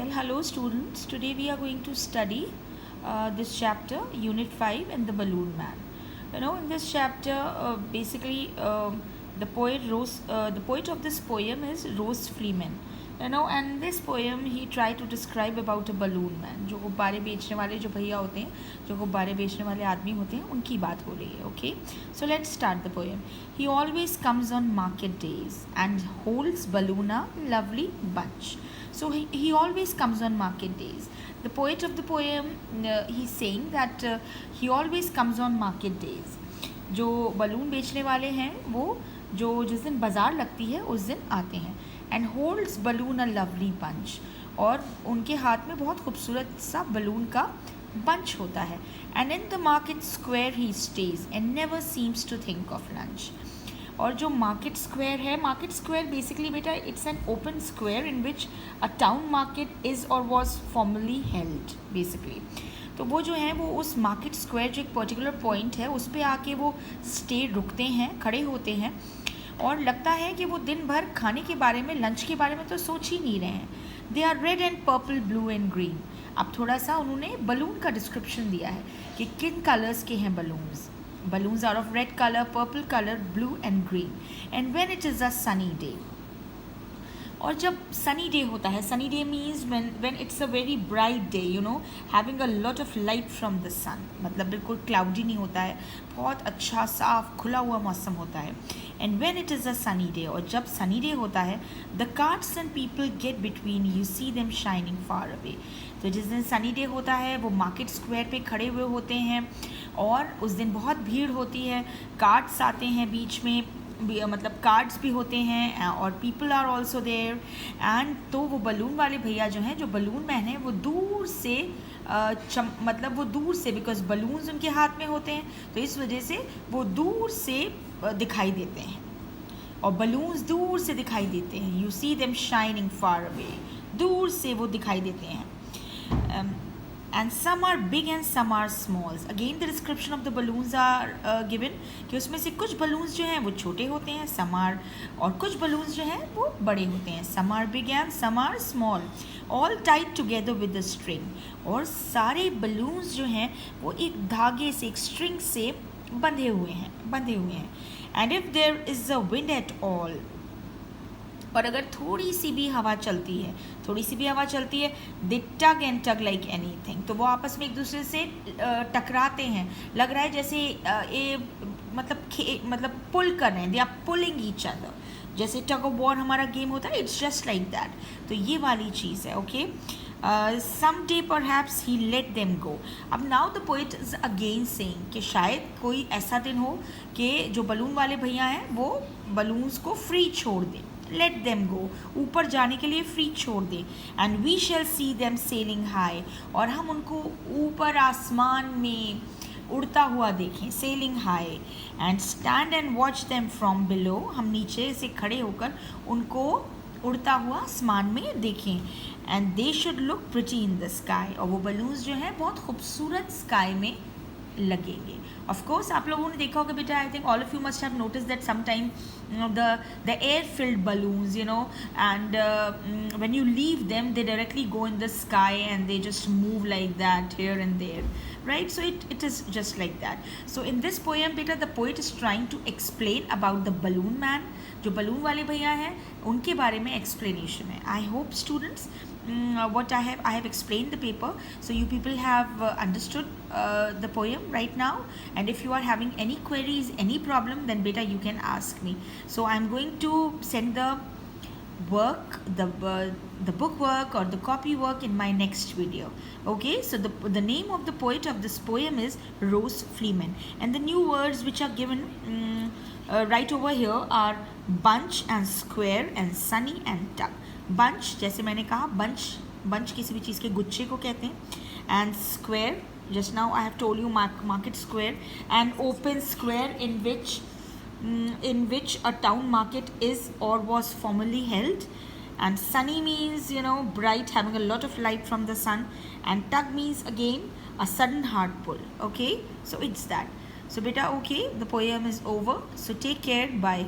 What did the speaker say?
Well, hello students. Today we are going to study this chapter, Unit 5 and the Balloon Man. In this chapter, the poet of this poem is Rose Fleeman. And this poem he tried to describe about a balloon man. जो गुब्बारे बेचने वाले जो भैया होते हैं, जो गुब्बारे बेचने वाले आदमी होते हैं, उनकी बात हो रही है. Okay, so let's start the poem. He always comes on market days and holds balloon a lovely bunch. So he always comes on market days. The poet of the poem, he's saying that he always comes on market days. जो balloon बेचने वाले हैं वो जो जिस दिन बाज़ार लगती है उस दिन आते हैं. And holds balloon a lovely bunch, और उनके हाथ में बहुत खूबसूरत सा बलून का बंच होता है. And in the market square he stays and never seems to think of lunch. और जो मार्केट स्क्वायर है, मार्केट स्क्वायर बेसिकली बेटा it's an open square in which a town market is or was formerly held basically. तो वो जो है वो उस मार्केट स्क्वायर जो एक पर्टिकुलर पॉइंट है उस पर आके वो स्टे रुकते हैं, खड़े होते हैं, और लगता है कि वो दिन भर खाने के बारे में, लंच के बारे में तो सोच ही नहीं रहे हैं. They are red and purple, blue and green. अब थोड़ा सा उन्होंने बलून का डिस्क्रिप्शन दिया है कि किन कलर्स के हैं balloons. Balloons are of red color, purple color, blue and green. And when it is a sunny day, और जब सनी डे होता है, sunny day means when it's a very bright day, having a lot of light from the sun, मतलब बिल्कुल cloudy नहीं होता है, बहुत अच्छा साफ खुला हुआ मौसम होता है. And when it is a sunny day, और जब सनी डे होता है, the carts and people get between, you see them shining far away. तो जिस दिन सनी डे होता है वो मार्केट स्क्वायर पे खड़े हुए होते हैं और उस दिन बहुत भीड़ होती है. कार्ट्स आते हैं बीच में, मतलब कार्ड्स भी होते हैं, और people are also there. And तो वो बलून वाले भैया जो हैं, जो बलून मैन हैं, वो दूर से मतलब वो दूर से, बिकॉज बलून्स उनके हाथ में होते हैं तो इस वजह से वो दूर से दिखाई देते हैं, और बलून्स दूर से दिखाई देते हैं. You see them shining far away, दूर से वो दिखाई देते हैं. And some are big and some are small. Again the description of the balloons are given कि उसमें से कुछ balloons जो हैं वो छोटे होते हैं, some are, और कुछ balloons जो हैं वो बड़े होते हैं. Some are big and some are small, all tied together with a string. और सारे balloons जो हैं वो एक धागे से, एक string से बंधे हुए हैं. And if there is a wind at all, और अगर थोड़ी सी भी हवा चलती है, दे टग एंड टग लाइक एनीथिंग. तो वो आपस में एक दूसरे से टकराते हैं, लग रहा है जैसे मतलब पुल कर रहे हैं. They are pulling each other, जैसे टग ऑफ वॉर हमारा गेम होता है, इट्स जस्ट लाइक दैट. तो ये वाली चीज़ है. ओके, सम डे परहैप्स ही लेट देम गो. अब now the poet is again saying कि शायद कोई ऐसा दिन हो कि जो बलून वाले भैया हैं वो बलून्स को फ्री छोड़ दें, लेट देम गो, ऊपर जाने के लिए फ्री छोड़ दें. And we shall see them sailing high, और हम उनको ऊपर आसमान में उड़ता हुआ देखें, sailing high. And stand and watch them from below, हम नीचे से खड़े होकर उनको उड़ता हुआ आसमान में देखें. And they should look pretty in the sky, और वो बलून्स जो हैं बहुत खूबसूरत स्काई में लगेंगे. ऑफ कोर्स आप लोगों ने देखा होगा बेटा, I think all of you must have notice that sometime the air filled balloons, and when you leave them they directly go in the sky and they just move like that here and there, right? So it is just like that. So in this poem beta, the poet is trying to explain about the balloon man. जो balloon वाले भैया हैं उनके बारे में explanation है. I hope students what I have explained the paper, so you people have understood the poem right now. And if you are having any queries, any problem, then beta you can ask me. So I'm going to send the work, the book work or the copy work in my next video. Okay, so the name of the poet of this poem is Rose Fleeman, and the new words which are given right over here are bunch and square and sunny and tug. Bunch, जैसे मैंने कहा, bunch किसी भी चीज़ के गुच्छे को कहते हैं. And square, just now I have told you, market square. And open square in which a town market is or was formerly held. And sunny means bright, having a lot of light from the sun. And tug means again a sudden hard pull. Okay, so it's that. So beta, okay, the poem is over, so take care, bye.